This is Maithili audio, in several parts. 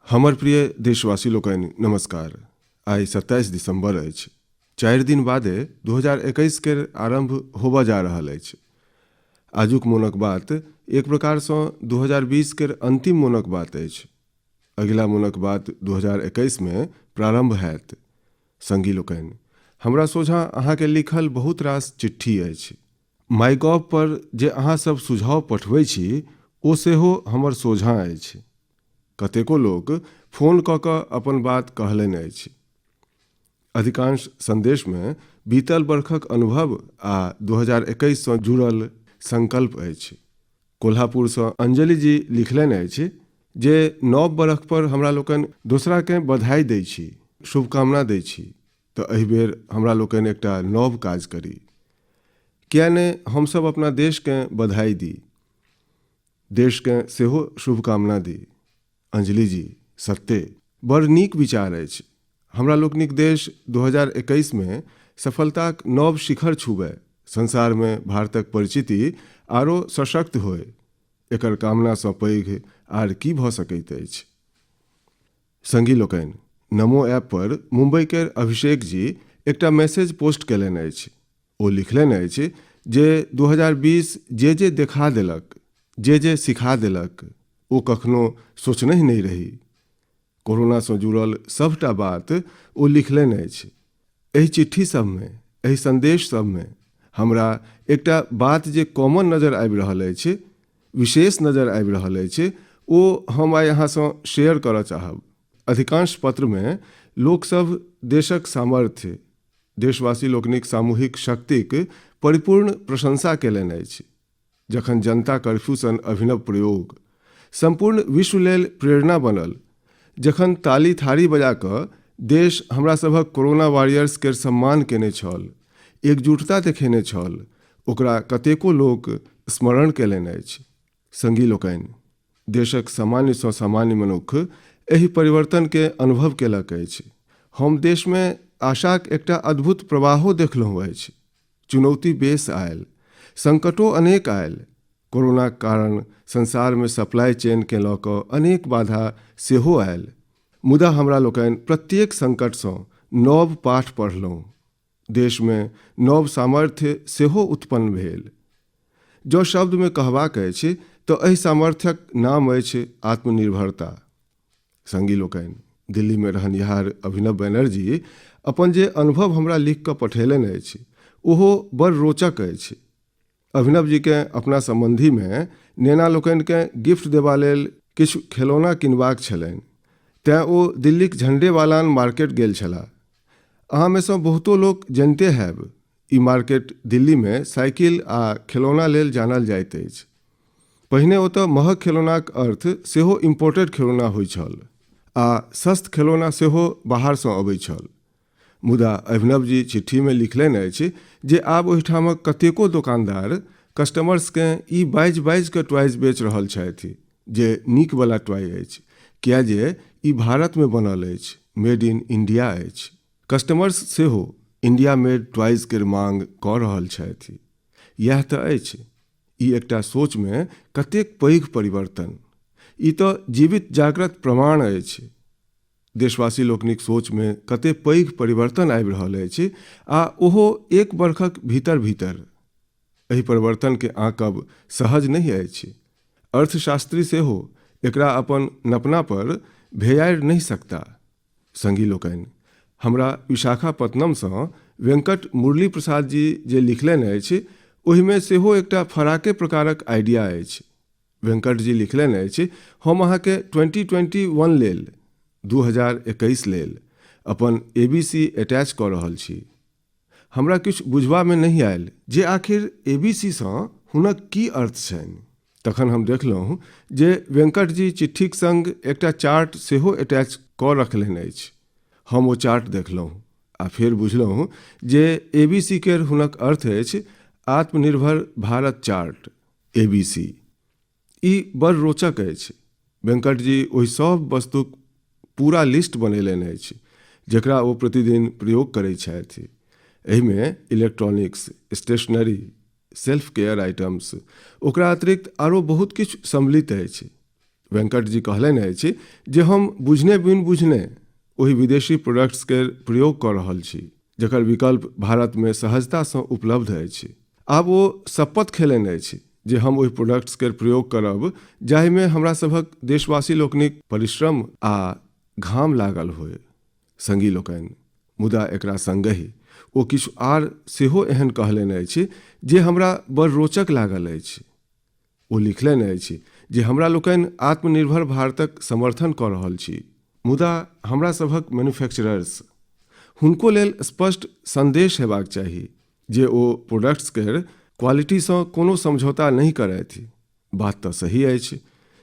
हमर प्रिय देशवासी लोकनि नमस्कार। आई 27 दिसंबर अछि। 4 दिन बादे 2021 के आरंभ होबा जा रहल अछि। आजुक मोनक बात एक प्रकार सँ 2020 के अंतिम मोनक बात अछि। अगिला मोनक बात 2021 में प्रारंभ हैत। संगी लोकनि, हमरा सोझा अहाँके लिखल बहुत रास चिट्ठी अछि। माइगॉव पर जे अहाँ सब सुझाव पठबै छी ओ सेहो हमर सोझा अछि। कतेको लोक फोन कऽ कऽ अपन बात कहलनि अछि। अधिकांश संदेश में बीतल बरखक अनुभव आ 2021 सँ जुड़ल संकल्प अछि। कोल्हापुर सँ अंजलि जी लिखलनि अछि जे नव बरख पर हमरा लोकनि दोसरा के बधाई दै छी, शुभकामना दै छी, तऽ एहि बेर हमरा लोकनि एकटा नव काज करी। किया ने हम सब अपना देश के बधाई दी, देश के सेहो शुभकामना दी। अंजलि जी, सत्ते बड़ नीक विचार अछि। हमरा लोकनिक देश 2021 में सफलताक नव शिखर छुबे, संसार में भारतक परिचिति आरो सशक्त होय, एकर कामना सँ पैघ आर की भऽ सकैत अछि। संगी लोकनि, नमो ऐप पर मुंबई के अभिषेक जी एकटा मैसेज पोस्ट केलनि अछि। ओ लिखलनि अछि जे 2020 जे देखा देलक, जे सिखा देलक, ओ कखनो सोचनहि नहीं रही। कोरोना सँ जुड़ल सबटा बात ओ लिखलनि अछि। एहि चिट्ठी सब में, एहि संदेश सब में हमरा एकटा बात जे कॉमन नजर आबि रहल अछि, विशेष नजर आबि रहल अछि, ओ हम आइ अहाँ सँ शेयर करऽ चाहब। अधिकांश पत्र में लोक सब देशक सामर्थ्य, देशवासी लोकनिक सामूहिक शक्तिक परिपूर्ण प्रशंसा केलनि अछि। जखन जनता कर्फ्यू सन अभिनव प्रयोग संपूर्ण विश्व लेल प्रेरणा बनल, जखन ताली थारी बजा कऽ देश हमरा सभक कोरोना वॉरियर्स के सम्मान केने छल, एकजुटता देखेने छल, ओकरा कतेको लोक स्मरण केलनि अछि। संगी लोकनि, देशक सामान्य सँ सामान्य मनुख एहि परिवर्तन के अनुभव केलक अछि। हम देश में आशाक एकटा अद्भुत प्रवाहो देखलहुँ अछि। चुनौती बेस आयल, संकटो अनेक आयल। कोरोना कारण संसार में सप्लाई चेन के लऽ कऽ अनेक बाधा सेहो आयल। मुदा हमरा लोकनि प्रत्येक संकट सँ नव पाठ पढ़लहुँ। देश में नव सामर्थ्य सेहो उत्पन्न भेल। जो शब्द में कहबाक अछि तऽ एहि सामर्थ्यक नाम अछि आत्मनिर्भरता। संगी लोकनि, दिल्ली में रहनिहार अभिनव बनर्जी अपन जे अनुभव हमरा लिख कऽ पठेलनि अछि ओहो बड़ रोचक अछि। अभिनव जी के अपना संबंधी में नेना लोकनि के गिफ्ट देबा लेल किछु खिलौना किनबाक छलनि, तें ओ दिल्लीक झंडेवालान मार्केट गेल छलाह। अहाँ में सँ बहुतो लोक जनिते हैब, ई मार्केट दिल्ली में साइकिल आ खिलौना लेल जानल जाइत अछि। पहिने ओतऽ महग खिलौनाक अर्थ सेहो इम्पोर्टेड खिलौना होइ छल आ सस्त खिलौना सेहो बाहर सँ अबै छल। मुदा अभिनव जी चिट्ठी में लिखलनि अछि जे आब ओहिठामक कतेको दुकानदार कस्टमर्स के ई बाजि बाजि कऽ टॉयज बेच रहल छथि जे नीक वाला टॉय अछि, किया जे ई भारत में बनल अछि, मेड इन इंडिया अछि। कस्टमर्स सेहो इंडिया मेड टॉयज के मांग कऽ रहल छथि। यह तऽ अछि, ई एकटा सोच में कतेक पैघ परिवर्तन। ई तऽ जीवित जागृत प्रमाण अछि। देशवासी लोकनिक सोच में कते पैघ परिवर्तन आबि रहल अछि आ ओहो एक बरखक भीतर भीतर। एहि परिवर्तन के आंकब सहज नहीं अछि। अर्थशास्त्री सेहो एकरा अपन नपना पर भेयारि नहीं सकता। संगी लोकनि, हमरा विशाखापत्तनम सँ वेंकट मुरली प्रसाद जी जे लिखलनि अछि ओहि में सेहो एकटा फराके प्रकारक आइडिया अछि। वेंकट जी लिखलनि अछि, हम अहाँ के 2021 लेल, 2021 लेल अपन ABC अटैच कऽ रहल छी। हमरा किछु बुझबा में नहीं आयल जे आखिर ABC सँ हुनक की अर्थ छनि। तखन हम देखलहुँ जे वेंकट जी चिट्ठीक संग एकटा चार्ट सेहो अटैच कऽ रखलनि अछि। हम ओ चार्ट देखलहुँ आ फेर बुझलहुँ जे ABC केर हुनक अर्थ अछि आत्मनिर्भर भारत चार्ट, ABC। ई बड़ रोचक अछि। वेंकट जी ओहि सब वस्तुक पूरा लिस्ट बनेलनि अछि जेकरा ओ प्रतिदिन प्रयोग करैत छथि। एहि में electronics, stationery, self care items, ओकरा अतिरिक्त आरो बहुत किछु सम्मिलित अछि। वेंकट जी कहलनि अछि जे हम बुझने बिन बुझने ओहि विदेशी प्रोडक्ट्स के प्रयोग कर रहल छी जकर विकल्प भारत में सहजता से उपलब्ध अछि। आब ओ शपथ खेलनि अछि जे हम ओहि प्रोडक्ट्स के प्रयोग करब जाहि में हमरा सभक देशवासी लोकनिक परिश्रम आ घाम लागल होय। संगी लोकनि, मुदा एकरा संगहि ओ किछु आर सेहो एहन कहलनि अछि जे हमरा बड़ रोचक लागल अछि। ओ लिखलनि अछि जे हमरा लोकनि आत्मनिर्भर भारतक समर्थन कऽ रहल छी, मुदा हमरा सभक मैन्युफैक्चरर्स हुनको लेल स्पष्ट संदेश हेबाक चाही जे ओ प्रोडक्ट्स केर क्वालिटी सँ कोनो समझौता नहीं करथि। बात तऽ सही अछि,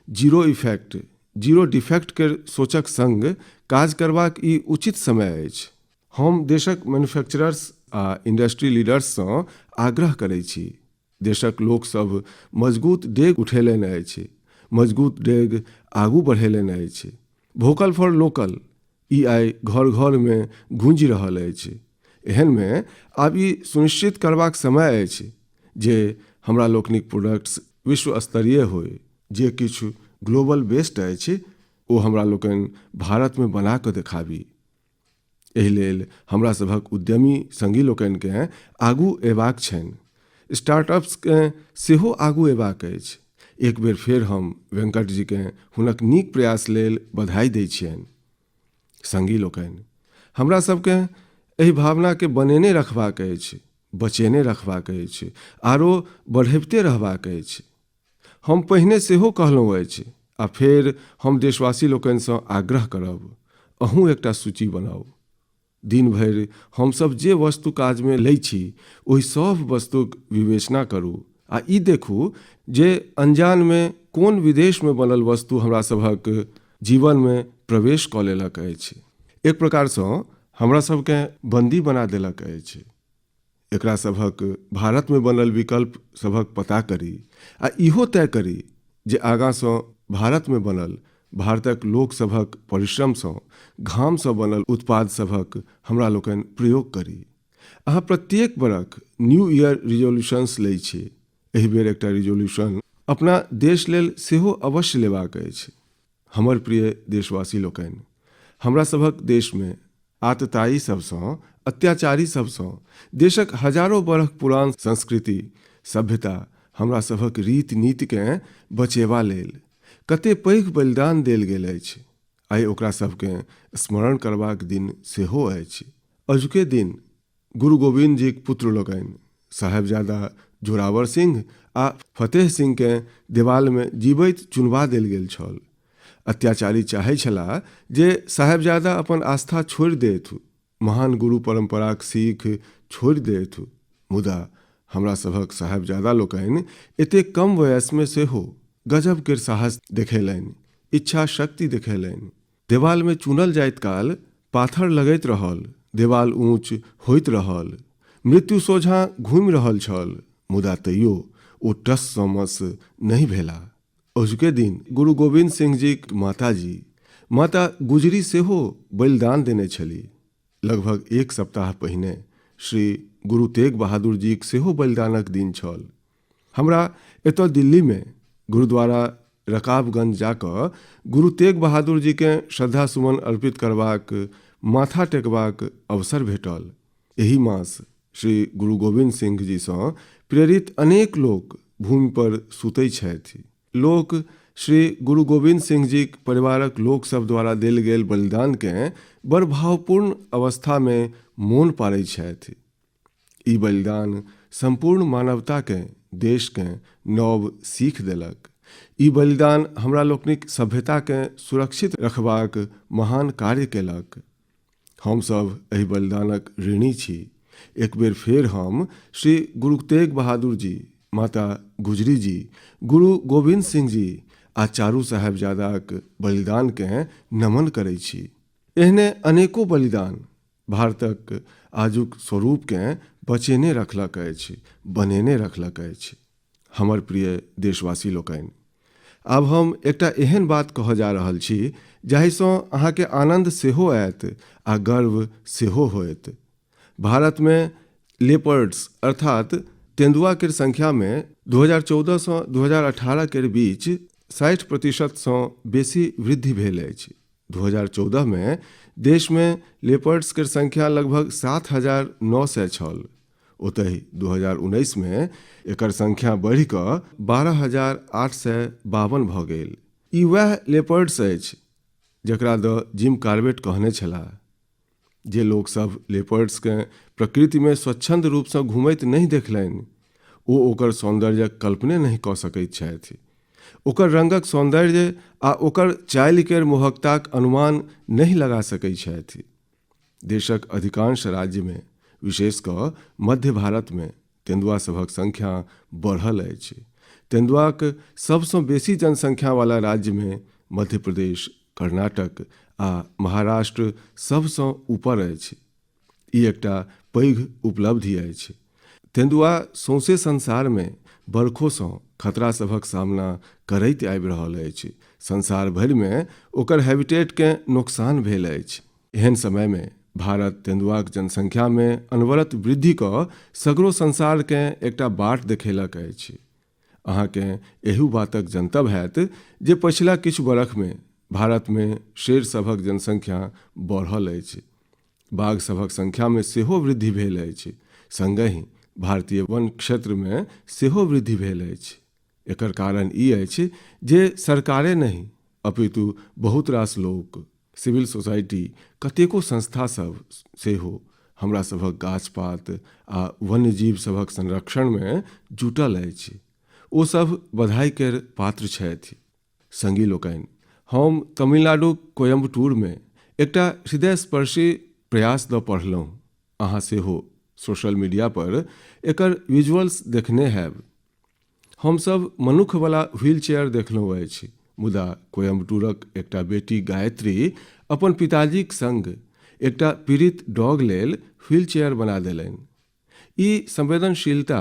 जीरो इफेक्ट जीरो डिफेक्ट केर सोचक संग काज करबाक ई उचित समय अछि। हम देशक मैन्युफैक्चरर्स आ इंडस्ट्री लीडर्स सँ आग्रह करै छी, देशक लोक सब मजबूत डेग उठेलनि अछि, मजबूत डेग आगू बढ़ेलनि अछि। वोकल फॉर लोकल ई आइ घर घर में गूंजि रहल अछि। एहन में आब ई सुनिश्चित करबाक समय अछि जे हमरा लोकनिक प्रोडक्ट्स विश्व स्तरीय होय। जे किछु ग्लोबल बेस्ड अछि ओ हमरा लोकनि भारत में बना कऽ देखाबी। एहि लेल हमरा सभक उद्यमी संगी लोकनि के आगू एबाक छनि। स्टार्टअप्स के सेहो आगू एबाक अछि। एक बेर फेर हम वेंकट जी के हुनक नीक प्रयास लेल बधाई दै छियनि। संगी लोकनि, हमरा सबके एहि भावना के बनेने रखबाक अछि, बचेने रखबाक अछि, आरो बढ़बिते रहबाक अछि। हम पहिने सेहो कहलहुँ अछि आ फेर हम देशवासी लोकनि सँ आग्रह करब, अहूँ एकटा सूची बनाउ। दिन भरि हमसब जे वस्तु काज में लै छी ओहि सब वस्तुक विवेचना करू आ ई देखू जे अनजान में कोन विदेश में बनल वस्तु हमरा सभक जीवन में प्रवेश कऽ लेलक अछि। एक प्रकार सँ हमरा सबके बंदी बना देलक अछि। एकरा सभक भारत में बनल विकल्प सभक पता करी आ इहो तय करी जे आगाँ सँ भारत में बनल भारतक लोक सभक परिश्रम सँ घाम सँ बनल उत्पाद सभक हमरा लोकनि प्रयोग करी। अहाँ प्रत्येक बरख न्यू ईयर रिजोल्यूशंस लै छी, एहि बेर एकटा रिजोल्यूशन अपना देश लेल सेहो अवश्य लेबाक अछि। हमर प्रिय देशवासी लोकनि, हमरा सभक देश में आतताई सबसँ, अत्याचारी सबसँ, देशक हजारों बरख पुरान संस्कृति सभ्यता हमरा सभक रीति नीति के बचेबा लेल कते पैघ बलिदान देल गेल अछि। आइ ओकरा सबके स्मरण करबाक दिन सेहो अछि। अजुके दिन गुरु गोविंद जी के पुत्र लोकनि साहेबजादा जोरावर सिंह आ फतेह सिंह के देवाल में जीवैत चुनवा देल गेल छल। अत्याचारी चाहै छला जे साहेबजादा अपन आस्था छोड़ि देथु, महान गुरु परंपराक सीख छोड़ि देथु, मुदा हमरा सभक साहेबजादा लोकनि एते कम वयस में सेहो गजब के साहस देखेलनि, इच्छा शक्ति देखेलनि। देवाल में चुनल जाइत काल पाथर लगैत रहल, देवाल ऊंच होइत रहल, मृत्यु सोझा घूमि रहल छल, मुदा तैयो ओ टस सँ मस नहीं भेला। अजुके दिन गुरु गोविंद सिंह जी माता गुजरी सेहो बलिदान देने छली। लगभग एक सप्ताह पहिने श्री गुरु तेग बहादुर जी के सेहो बलिदानक दिन छल। हमरा एतऽ दिल्ली में गुरुद्वारा रकाबगंज जाकऽ गुरु तेग बहादुर जी के श्रद्धा सुमन अर्पित करबाक, माथा टेकबाक अवसर भेटल। एही मास श्री गुरु गोविंद सिंह जी सँ प्रेरित अनेक लोक भूमि पर सुतै छथि। लोक श्री गुरु गोविंद सिंह जी परिवारक लोक सब द्वारा देल गेल बलिदान के बड़ भावपूर्ण अवस्था में मोन पारै छथि। ई बलिदान संपूर्ण मानवता के, देश के नव सीख देलक। ई बलिदान हमरा लोकनिक सभ्यता के सुरक्षित रखबाक महान कार्य केलक। हम सब एहि बलिदानक ऋणी छी। एक बेर फेर हम श्री गुरु तेग बहादुर जी, माता गुजरी जी, गुरु गोविंद सिंह जी आ चारू साहेबजादाक बलिदान के नमन करै छी। एहने अनेको बलिदान भारतक आजुक स्वरूप के बचेने रखलक अछि, बनेने रखलक अछि। हमर प्रिय देशवासी लोकनि, आब हम एकटा एहन बात कहऽ जा रहल छी जाहि सँ अहाँके आनंद सेहो आयत आ गर्व सेहो होयत। भारत में लेपर्ड्स अर्थात तेंदुआ के संख्या में 2014 सँ 2018 के बीच 60% बेसी वृद्धि भेल अछि। 2014 में देश में लेपर्ड्स के संख्या लगभग 7,900 छल। ओतहि 2019 में एकर संख्या बढ़ि कऽ 12,852 भऽ गेल। ई वएह लेपर्ड्स अछि जकरा द जिम कार्बेट कहने छलाह। जे लोग सब लेपर्ड्स के प्रकृति में स्वच्छंद रूप से घूमैत नहीं देखलनि, ओ ओकर सौंदर्यक कल्पने नहीं कऽ सकैत छथि। ओकर रंगक सौंदर्य आ ओकर चालि केर मोहकताक अनुमान नहीं लगा सकैत छथि। देशक अधिकांश राज्य में, विशेष कऽ मध्य भारत में तेंदुआ सभक संख्या बढ़ल अछि। तेंदुआक सबसँ बेसी जनसंख्या वाला राज्य में मध्य प्रदेश, कर्नाटक आ महाराष्ट्र सबसँ ऊपर अछि। ई एकटा पैघ उपलब्धि अछि। तेंदुआ सौंसे संसार में बरखोसँ खतरा सभक सामना करैत आबि रहल अछि। संसार भरि में ओकर हैबिटेट के नुकसान भेल अछि। एहन समय में भारत तेंदुआक जनसंख्या में अनवरत वृद्धि कऽ सगरो संसार के एकटा बाट देखेलक अछि। अहाँके एहू बातक जनतब हैत जे पछिला किछु बरख में भारत में शेर सभक जनसंख्या बढ़ल अछि। बाघ सभक संख्या में सेहो वृद्धि भेल अछि। संगहि भारतीय वन क्षेत्र में सेहो वृद्धि भेल अछि। एकर कारण ई अछि जे सरकारे नहीं अपितु बहुत रास लोक, सिविल सोसाइटी, कतेको संस्था सब सेहो हमरा सभक गाछ पात आ वन्यजीव सभक संरक्षण में जुटल अछि। ओ सब बधाई केर पात्र छथि। संगी लोकनि, हम तमिलनाडु कोयम्बटूर में एकटा हृदयस्पर्शी प्रयास द पढ़लहुँ। अहाँ सेहो सोशल मीडिया पर एकर विजुअल्स देखने हैब। हम सब मनुख वाला व्हील चेयर देखलहुँ अछि, मुदा कोयम्बटूरक एकटा बेटी गायत्री अपन पिताजीक संग एकटा पीड़ित डॉग लेल व्हील चेयर बना देलनि। ई संवेदनशीलता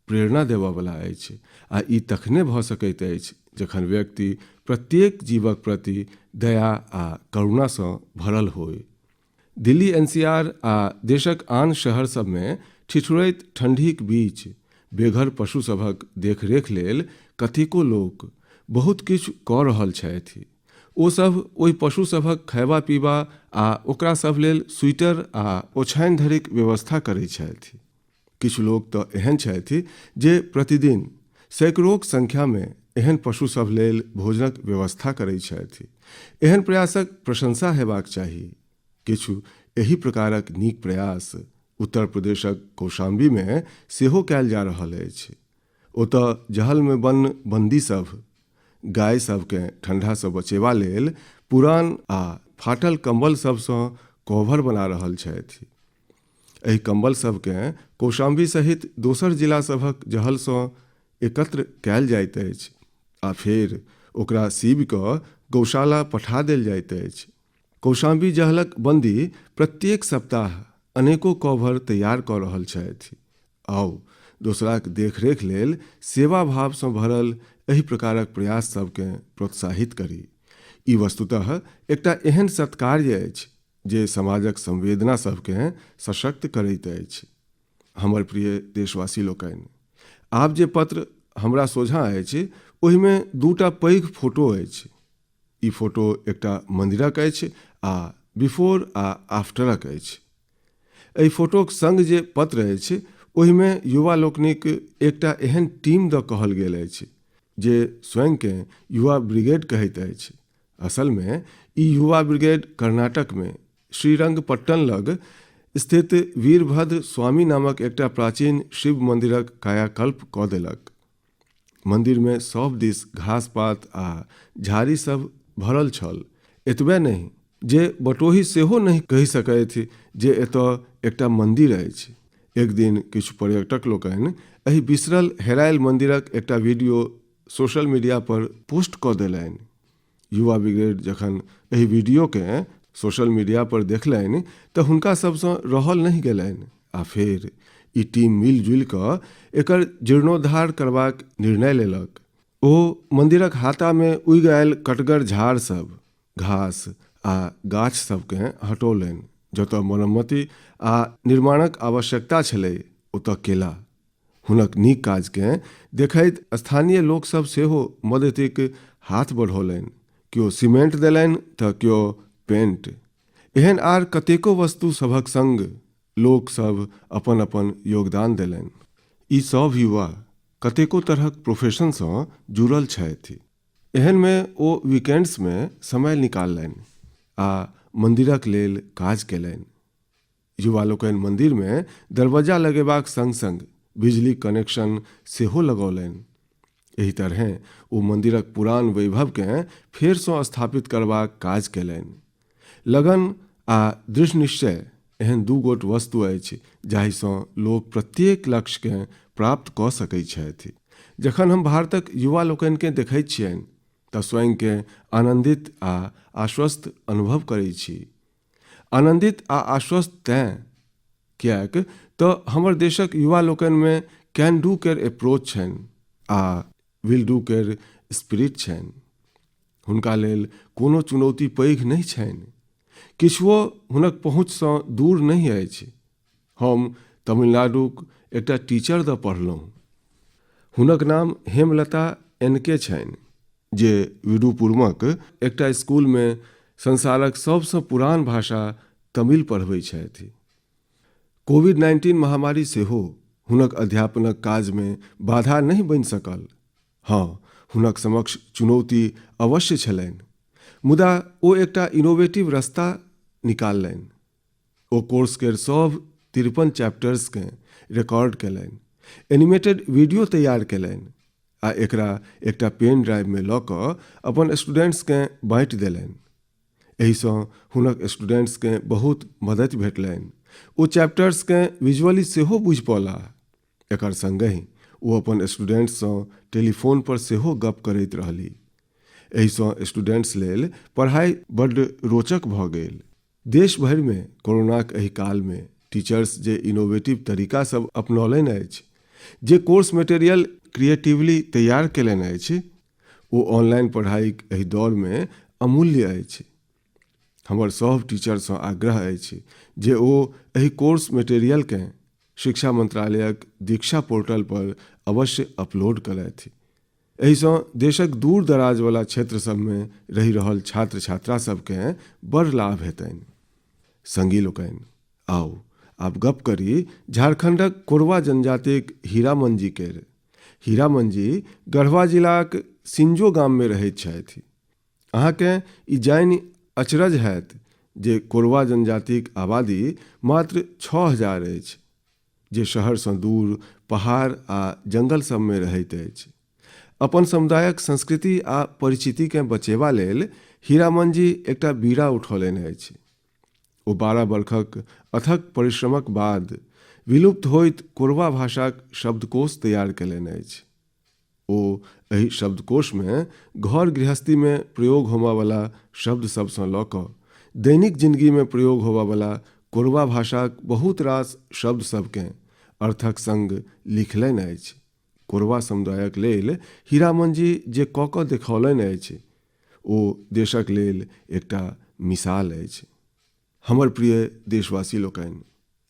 प्रेरणा देबयवला अछि, आ ई तखने भऽ सकैत अछि जखन व्यक्ति प्रत्येक जीवक प्रति दया आ करुणासँ भरल होय। दिल्ली एनसीआर आ देशक आन शहर सब में ठिठुरैत ठंडीक बीच बेघर पशु सभक देखरेख लेल कतेको लोक बहुत किछु कऽ रहल छथि। ओ सब ओहि पशु सभक खयबा पीबा आ ओकरा सब लेल स्वेटर आ ओछानि धरिक व्यवस्था करैत छथि। किछु लोक तऽ एहन छथि जे प्रतिदिन सैकड़ोक संख्या में एहन पशु सब लेल भोजनक व्यवस्था करैत छथि। एहन प्रयासक प्रशंसा हेबाक चाही। किछु एही प्रकारक नीक प्रयास उत्तर प्रदेशक कौशाम्बी में सेहो कयल जा रहल अछि। ओतऽ जहल में बंदी सब गाय सबके ठंडा से बचेबा लेल पुरान आ फाटल कंबल सबसँ कवर बना रहल छथि। एहि कंबल सबके कौशाम्बी सहित दोसर जिला सभक जहलसँ एकत्र कयल जाइत अछि आ फेर ओकरा सीब कऽ गौशाला पठा देल जाइत अछि। कौशाम्बी जहलक बंदी प्रत्येक सप्ताह अनेको कवर तैयार कऽ रहल छथि। आउ दोसराक देखरेख लेल सेवा भावसँ भरल एहि प्रकारक प्रयास सबके प्रोत्साहित करी। ई वस्तुतः एकटा एहन सत्कार्य अछि जे समाजक संवेदना सबके सशक्त करैत अछि। हमर प्रिय देशवासी लोकनि, आब जे पत्र हमरा सोझा अछि ओहिमे दूटा पैघ फोटो अछि। ई फोटो एकटा मंदिरक अछि आ बिफोर आ आफ्टरक अछि। एहि फोटोक संग जे पत्र अछि ओहिमे युवा लोकनिक एकटा एहन टीम द कहल गेल अछि जे स्वयं के युवा ब्रिगेड कहैत अछि। असल में ई युवा ब्रिगेड कर्नाटक में श्रीरंगपट्टन लग स्थित वीरभद्र स्वामी नामक एकटा प्राचीन शिव मंदिरक कायाकल्प कऽ देलक। मंदिर में सब दिस घास पात आ झाड़ी सब भरल छल। एतबे नहीं जे बटोही सेहो नहीं कहि सकैत जे एतऽ एकटा मंदिर अछि। एक दिन किछु पर्यटक लोकनि एहि बिसरल हेरायल मंदिरक एकटा वीडियो सोशल मीडिया पर पोस्ट कऽ देलनि। युवा ब्रिगेड जखन एहि वीडियो के सोशल मीडिया पर देखलनि तऽ हुनका सबसँ रहल नहीं गेलनि आ फेर ई टीम मिलजुलि कऽ एकर जीर्णोद्धार करबाक निर्णय लेलक। ओ मंदिरक हाता में उगि आयल कटगर झाड़ सब, घास आ गाछ सबके हटौलनि। जतऽ मरम्मति आ निर्माणक आवश्यकता छलै ओतऽ केला। हुनक नीक काजके देखैत स्थानीय लोक सब सेहो मदतिक हाथ बढ़ौलनि, केओ सीमेंट देलनि तऽ केओ पेंट। एहन आर कतेको वस्तु सभक संग लोकसभ अपन अपन योगदान देलनि। ई सभ युवा कतेको तरहक प्रोफेशनसँ जुड़ल छथि। एहनमे ओ वीकेंड्समे समय निकाललनि आ मन्दिरक लेल काज केलनि। युवा लोकनि मन्दिरमे दरवाजा लगेबाक संग संग बिजली कनेक्शन सेहो लगौलनि। एहि तरहें ओ मन्दिरक पुरान वैभवकेँ फेरसँ स्थापित करबाक काज केलनि। लगन आ दृढ़ निश्चय एहन दू गोट वस्तु अछि जाहिसँ लोक प्रत्येक लक्ष्यकेँ प्राप्त कऽ सकैत छथि। जखन हम भारतक युवा लोकनिकेँ देखैत छियनि तऽ स्वयंकेँ आनन्दित आ आश्वस्त अनुभव करैत छी। आनन्दित आ आश्वस्त तेँ किएक तऽ हमर देशक युवा लोकनिमे कैन डू केर अप्रोच छनि आ विल डू केर स्पिरिट छनि। हुनका लेल कोनो चुनौती पैघ नहि छनि, किछुओ हुनक पहुँचसँ दूर नहि अछि। हम तमिलनाडुक एकटा टीचर दऽ पढ़लहुँ। हुनक नाम हेमलता एन.के. छनि, जे विडुपुरमक एकटा स्कूलमे संसारक सबसँ पुरान भाषा तमिल पढ़बैत छथि। कोविड-19 महामारी सेहो हुनक अध्यापनक काजमे बाधा नहि बनि सकल। हाँ, हुनक समक्ष चुनौती अवश्य छलनि, मुदा ओ एकटा इनोवेटिव रस्ता निकाललनि। ओ कोर्स केर सब 53 चैप्टर्सकेँ रिकॉर्ड केलनि, एनिमेटेड वीडियो तैयार केलनि आ एकरा एकटा पेन ड्राइवमे लऽ कऽ अपन स्टूडेंट्सकेँ बाँटि देलनि। एहिसँ हुनक स्टूडेंट्सकेँ बहुत मदति भेटलनि। ओ चैप्टर्सकेँ विजुअली सेहो बुझि पौलाह। एकर संगहि ओ अपन स्टूडेंट्ससँ टेलीफोन पर सेहो गप करैत रहली। एहिसँ स्टूडेंट्स लेल पढ़ाइ बड्ड रोचक भऽ गेल। देश भरिमे कोरोनाक एहि कालमे टीचर्स जे इनोवेटिव तरीका सब अपनौलनि अछि, जे कोर्स मटेरियल क्रिएटिवली तैयार केलनि अछि, ओ ऑनलाइन पढ़ाइक एहि दौरमे अमूल्य अछि। हमर सभ टीचरसँ आग्रह अछि जे ओ एहि कोर्स मटेरियलकेँ शिक्षा मंत्रालयक दीक्षा पोर्टल पर अवश्य अपलोड करथि। एहिसँ देशक दूर दराजवला क्षेत्र सभमे रहि रहल छात्र छात्रा सभकेँ बड़ लाभ हेतनि। संगी लोकनि, आउ आब गप करी झारखंडक कोरवा जनजातिक हीरामन जी केर। हीरामन जी गढ़वा जिलाक सिंजो गाममे रहैत छथि। अहाँकेँ ई जानि अचरज हैत जे कोरवा जनजातिक आबादी मात्र 6000 अछि, जे शहरसँ दूर पहाड़ आ जंगल सभमे रहैत अछि। अपन समुदायक संस्कृति आ परिचितिकेँ बचेबा लेल हीरामन जी एकटा बीड़ा उठौलनि अछि। ओ 12 वर्षक अथक परिश्रमक बाद विलुप्त होइत कोरवा भाषाक शब्दकोश तैयार केलनि अछि। ओ एहि शब्दकोशमे घर गृहस्थीमे प्रयोग होमयवला शब्द सभसँ लऽ कऽ दैनिक जिन्दगीमे प्रयोग होबयवला कोरवा भाषाक बहुत रास शब्द सभकेँ अर्थक संग लिखलनि अछि। कोरवा समुदायक लेल हीरामन जी जे कऽ कऽ देखौलनि अछि, ओ देशक लेल एकटा मिसाल अछि। हमर प्रिय देशवासी लोकनि,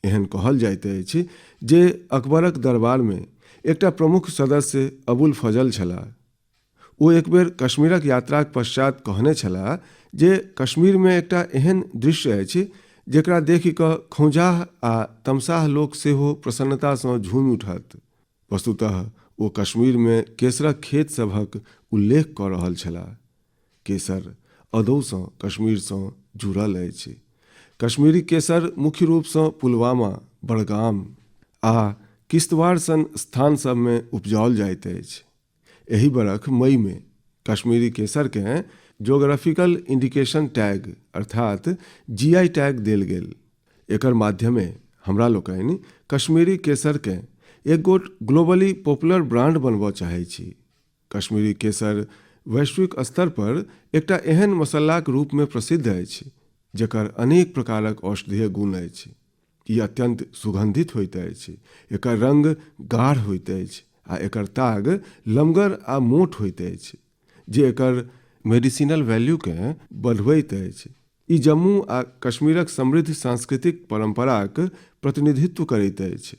एहन कहल जाइत अछि जे अकबरक दरबारमे एकटा प्रमुख सदस्य अबुल फजल छलाह। ओ एकबेर कश्मीरक यात्राक पश्चात कहने छलाह जे कश्मीरमे एकटा एहन दृश्य अछि जेकरा देखि कऽ खौंजाह आ तमसाह लोक सेहो प्रसन्नतासँ झूमि उठत। वस्तुतः ओ कश्मीरमे केसरक खेत सभक उल्लेख कऽ रहल छलाह। केसर अदौसँ कश्मीरसँ जुड़ल अछि। कश्मीरी केसर मुख्य रूपसँ पुलवामा, बड़गाम आ किश्तवाड़ सन स्थान सभमे उपजाओल जाइत अछि। एहि बरख मईमे कश्मीरी केसरकेँ ज्योग्राफिकल इंडिकेशन टैग अर्थात जीआई टैग देल गेल। एकर माध्यमे हमरा लोकनि कश्मीरी केसरकेँ एक गोट ग्लोबली पॉपुलर ब्रांड बनबय चाहैत छी। कश्मीरी केसर वैश्विक स्तर पर एकटा एहन मसल्लाक रूपमे प्रसिद्ध अछि जेकर अनेक प्रकारक औषधीय गुण अछि। ई अत्यंत सुगंधित होइत अछि, एकर रंग गाढ़ होइत अछि आ एकर ताग लमगर आ मोट होइत अछि, जे एकर मेडिसिनल वैल्यूकेँ बढ़बैत अछि। ई जम्मू आ कश्मीरक समृद्ध सांस्कृतिक परंपराक प्रतिनिधित्व करैत अछि।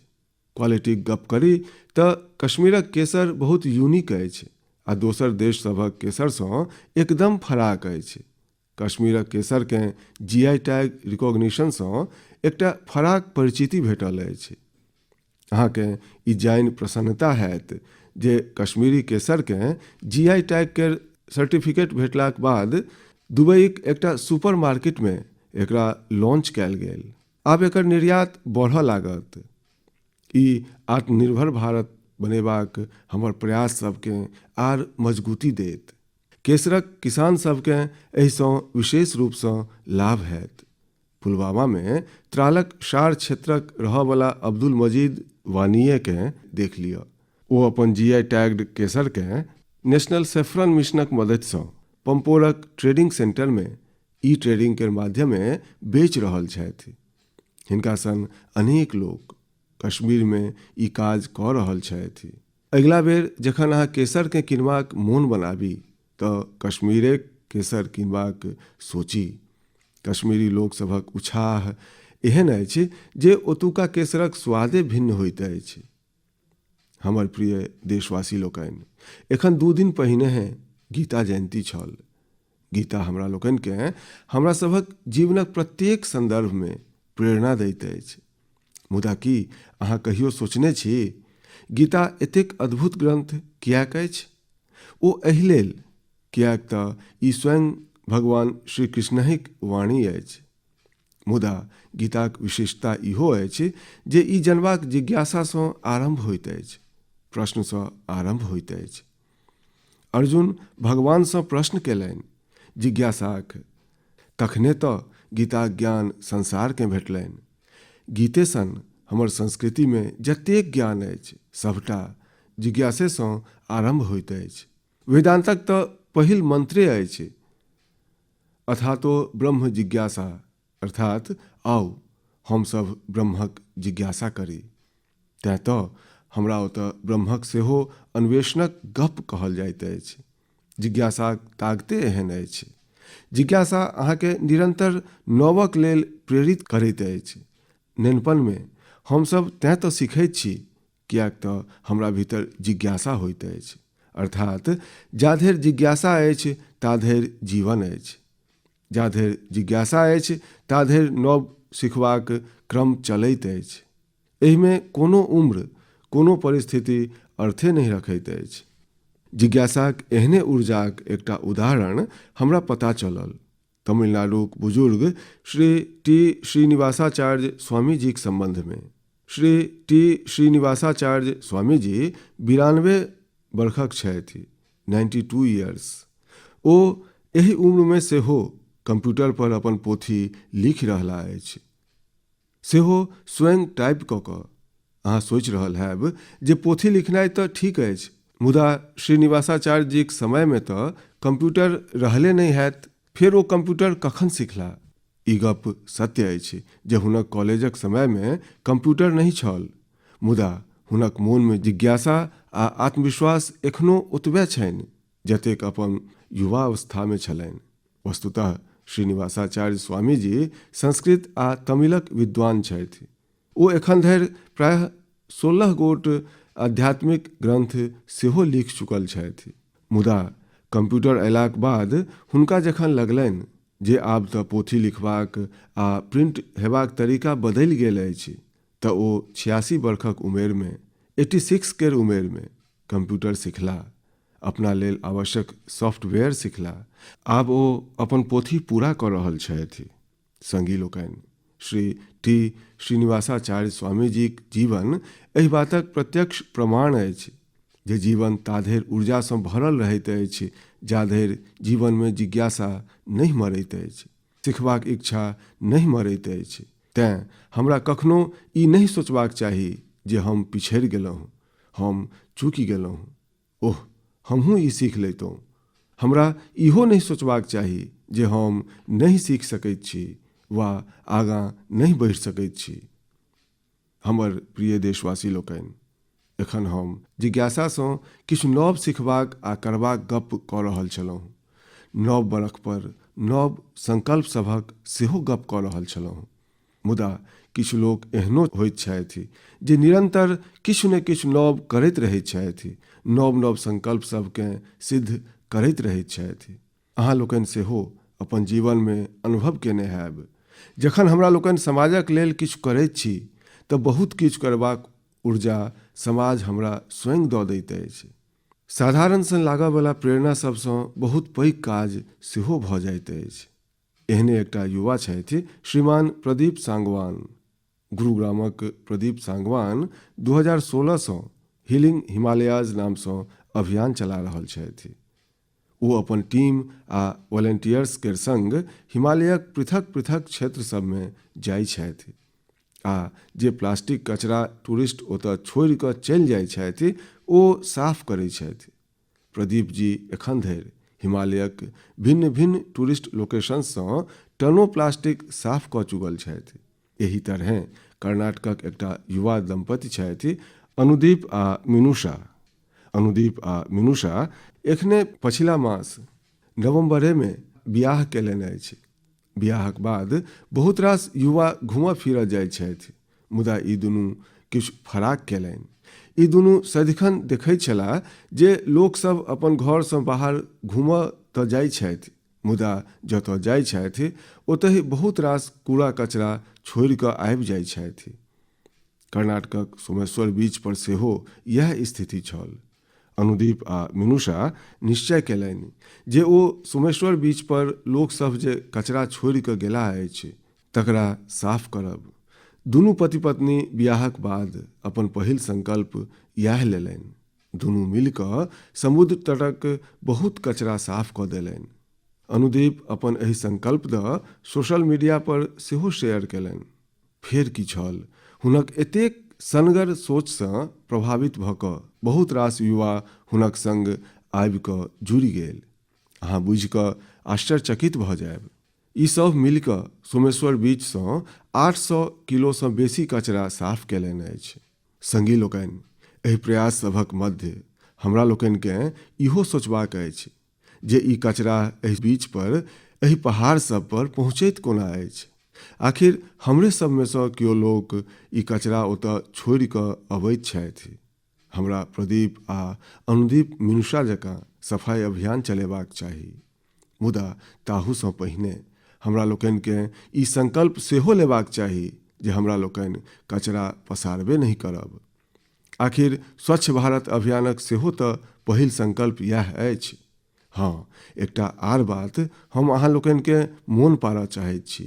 क्वालिटीक गप करी तऽ कश्मीरक केसर बहुत यूनिक अछि आ दोसर देश सभक केसरसँ एकदम फराक अछि। कश्मीरक केसरकेँ जीआई टैग रिकॉग्निशनसँ एकटा फराक परिचिति भेटल अछि। अहाँकेँ ई जानि प्रसन्नता हैत जे कश्मीरी केसरकेँ जीआई टैग केर सर्टिफिकेट भेटलाक बाद दुबईक एकटा सुपर मार्केटमे एकरा लॉन्च कयल गेल। आब एकर निर्यात बढ़ऽ लागत। ई आत्मनिर्भर भारत बनेबाक हमर प्रयास सभकेँ आर मजबूती देत। केसरक किसान सभकेँ एहिसँ विशेष रूपसँ लाभ हैत। पुलवामामे त्रालक शार क्षेत्रक रहयवला अब्दुल मजीद वानियेकेँ देख लिअ। ओ अपन जीआई टैग्ड केसरकेँ नेशनल सेफ्रन मिशनक मदतिसँ पंपोरक ट्रेडिंग सेंटरमे ई ट्रेडिंग केर माध्यमे बेच रहल छथि। हिनका सन अनेक लोक कश्मीरमे ई काज कऽ रहल छथि। अगिला बेर जखन अहाँ केसरकेँ किनबाक मोन बनाबी तऽ कश्मीरे केसर किनबाक सोची। कश्मीरी लोकसभक उत्साह एहन अछि जे ओतुका केसरक स्वादे भिन्न होइत अछि। हमर प्रिय देशवासी लोकनि, एखन 2 दिन पहिनेहे गीता जयंती छल। गीता हमरा लोकनिकेँ हमरा सभक जीवनक प्रत्येक संदर्भमे प्रेरणा दैत अछि। मुदा की अहाँ कहियो सोचने छी गीता एतेक अद्भुत ग्रंथ किएक अछि? ओ एहि लेल किएक तऽ ई स्वयं भगवान श्री कृष्णक वाणी अछि। मुदा गीताक विशेषता इहो अछि जे ई जनबाक जिज्ञासासँ आरंभ होइत अछि, प्रश्नसँ आरंभ होइत अछि। अर्जुन भगवानसँ प्रश्न केलनि, जिज्ञासाक। तखने तऽ गीताक ज्ञान संसारकेँ भेटलनि। गीते सन हमर संस्कृतिमे जतेक ज्ञान अछि सभटा जिज्ञासेसँ आरंभ होइत अछि। वेदांतक तऽ पहिल मंत्रे अछि, अथातो ब्रह्म जिज्ञासा, अर्थात आउ हमसभ ब्रह्मक जिज्ञासा करी। तेँ तऽ हमरा ओतऽ ब्रह्मक सेहो अन्वेषणक गप कहल जाइत अछि। जिज्ञासाक ताकते एहन अछि। जिज्ञासा अहाँके निरंतर नवक लेल प्रेरित करैत अछि। नेनपनमे हमसभ तेँ तऽ सीखैत छी किएक तऽ हमरा भीतर जिज्ञासा होइत अछि। अर्थात जा धरि जिज्ञासा अछि ता धरि जीवन अछि। जा धरि जिज्ञासा अछि ता धरि नव सिखबाक क्रम चलैत अछि। एहिमे कोनो उम्र, कोनो परिस्थिति अर्थे नहि रखैत अछि। जिज्ञासाक एहने ऊर्जाक एकटा उदाहरण हमरा पता चलल तमिलनाडुक बुजुर्ग श्री टी श्रीनिवासाचार्य स्वामी जीक संबंधमे। श्री टी श्रीनिवासाचार्य स्वामी जी 92 वर्षक छथि, 92 इयर्स। ओ एहि उम्रमे सेहो कंप्यूटर पर अपन पोथी लिखि रहला अछि, सेहो स्वयं टाइप कऽ कऽ। अहाँ सोचि रहल हैब जे पोथी लिखनाइ तऽ ठीक अछि, मुदा श्रीनिवासाचार्य जीक समयमे तऽ कंप्यूटर रहले नहि हैत। फेर ओ कंप्यूटर कखन सिखला? ई गप सत्य अछि जे हुनक कॉलेजक समयमे कंप्यूटर नहि छल, मुदा हुनक मोनमे जिज्ञासा आ आत्मविश्वास एखनो ओतबे छनि जतेक अपन युवावस्थामे छलनि। वस्तुतः श्रीनिवासाचार्य स्वामी जी संस्कृत आ तमिलक विद्वान छथि। ओ एखन धरि प्रायः 16 गोट आध्यात्मिक ग्रंथ सेहो लिख चुकल छथि। मुदा कंप्यूटर अयलाक बाद हुनका जखन लगलनि जे आब तऽ पोथी लिखबाक आ प्रिंट हेबाक तरीका बदलि गेल अछि, तऽ ओ 86 वर्षक उमेरमे, 86 केर उमेरमे कंप्यूटर सिखला, अपना लेल आवश्यक सॉफ्टवेयर सिखला। आब ओ अपन पोथी पूरा कऽ रहल छथि। संगी लोकनि, श्री टी श्रीनिवासाचार्य स्वामी जीक जीवन एहि बातक प्रत्यक्ष प्रमाण अछि जे जीवन ता धरि ऊर्जासँ भरल रहैत अछि जा धरि जीवनमे जिज्ञासा नहि मरैत अछि, सिखबाक इच्छा नहि मरैत अछि। तेँ हमरा कखनो ई नहि सोचबाक चाही जे हम पिछड़ि गेलहुँ, हम चूकि गेलहुँ, ओह हमहूँ ई सीख लैतहुँ। हमरा इहो नहि सोचबाक चाही जे हम नहि सीख सकैत छी वा आगाँ नहि बढ़ि सकैत छी। हमर प्रिय देशवासी लोकनि, एखन हम जिज्ञासासँ किछु नव सिखबाक आ करबाक गप कऽ रहल छलहुँ। नव बरख पर नव संकल्प सभक सेहो गप कऽ रहल छलहुँ। मुदा किछु लोक एहनो होइत छथि जे निरंतर किछु ने किछु नव करैत रहैत छथि, नव नव संकल्प सबकेँ सिद्ध करैत रहैत छथि। अहाँ लोकनि सेहो अपन जीवनमे अनुभव केने हैब, जखन हमरा लोकनि समाजक लेल किछु करैत छी तऽ बहुत किछु करबाक ऊर्जा समाज हमरा स्वयं दऽ दैत अछि। साधारण सन लागयवला प्रेरणा सबसँ बहुत पैघ काज सेहो भऽ जाइत अछि। एहने एकटा युवा छथि श्रीमान प्रदीप सांगवान। गुरुग्रामक प्रदीप सांगवान 2016सँ हीलिंग हिमालयाज नामसँ अभियान चला रहल छथि। ओ अपन टीम आ वॉलंटियर्स केर संग हिमालयक पृथक पृथक क्षेत्र सबमे जाइ छथि आ जे प्लास्टिक कचरा टूरिस्ट ओतऽ छोड़ि कऽ चलि जाइ छथि ओ साफ करै छथि। प्रदीप जी एखन धरि हिमालयक भिन्न भिन्न टूरिस्ट लोकेशनसँ टनो प्लास्टिक साफ कऽ चुकल छथि। एही तरहेँ कर्नाटकक एकटा युवा दंपति छथि अनुदीप आ मीनूषा। अनुदीप आ मीनूषा एखने पछिला मास नवम्बरेमे बियाह केलनि अछि। बियाहक बाद बहुत रास युवा घूमऽ फिरऽ जाइत छथि, मुदा ई दुनू किछु फराक केलनि। ई दुनू सदिखन देखैत छलाह जे लोकसभ अपन घरसँ बाहर घूमऽ तऽ जाइत छथि, मुदा जतऽ जाइत छथि ओतहि बहुत रास कूड़ा कचरा छोड़ि कऽ आबि जाइत छथि। कर्नाटकक सोमेश्वर बीच पर सेहो यह स्थिति छल। अनुदीप आ मीनूषा निश्चय केलनि जे ओ सोमेश्वर बीच पर लोकसभ जे कचरा छोड़ि कऽ गेला अछि तकरा साफ करब। दुनू पति पत्नी बियाहक बाद अपन पहिल संकल्प इएह लेलनि। दुनू मिलि कऽ समुद्र तटक बहुत कचरा साफ कऽ देलनि। अनुदीप अपन एहि संकल्प दऽ सोशल मीडिया पर सेहो शेयर केलनि। फेर की छल, हुनक एतेक सनगर सोचसँ प्रभावित भऽ कऽ बहुत रास युवा हुनक संग आबि कऽ जुड़ि गेल। अहाँ बुझि कऽ आश्चर्यचकित भऽ जायब। ई सब मिलि कऽ सोमेश्वर बीचसँ 800 किलोसँ बेसी कचरा साफ केलनि अछि। संगी लोकनि, एहि प्रयास सभक मध्य हमरा लोकनिकेँ इहो सोचबाक अछि जे ई कचरा एहि बीच पर, एहि पहाड़ सब पर पहुँचैत कोना अछि। आखिर हमरे सबमे सँ केओ लोक ई कचरा ओतऽ छोड़ि कऽ अबैत छथि। हमरा प्रदीप आ अनुदीप मीनूषा जकाँ सफाई अभियान चलेबाक चाही, मुदा ताहूसँ पहिने हमरा लोकनिकेँ ई संकल्प सेहो लेबाक चाही जे हमरा लोकनि कचरा पसारबे नहीं करब। आखिर स्वच्छ भारत अभियानक सेहो तऽ पहिल संकल्प इएह अछि। हाँ, एकटा आर बात हम अहाँ लोकनिकेँ मोन पाड़ऽ चाहैत छी।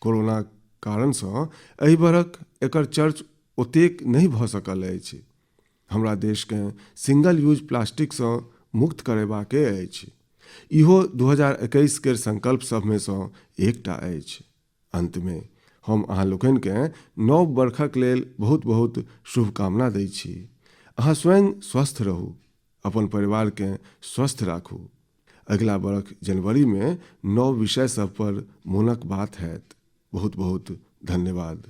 कोरोना कारणसँ एहि बरख एकर चर्च ओतेक नहीं भऽ सकल अछि। हमरा देशकेँ सिंगल यूज प्लास्टिकसँ मुक्त करेबाके अछि। इहो 2021 केर संकल्प सभमे सँ एकटा अछि। अंतमे हम अहाँ लोकनिकेँ नव बरखक लेल बहुत बहुत शुभकामना दै छी। अहाँ स्वयं स्वस्थ रहू, अपन परिवारकेँ स्वस्थ राखू। अगिला बरख जनवरीमे नव विषय सब पर मोनक बात हैत। बहुत बहुत धन्यवाद।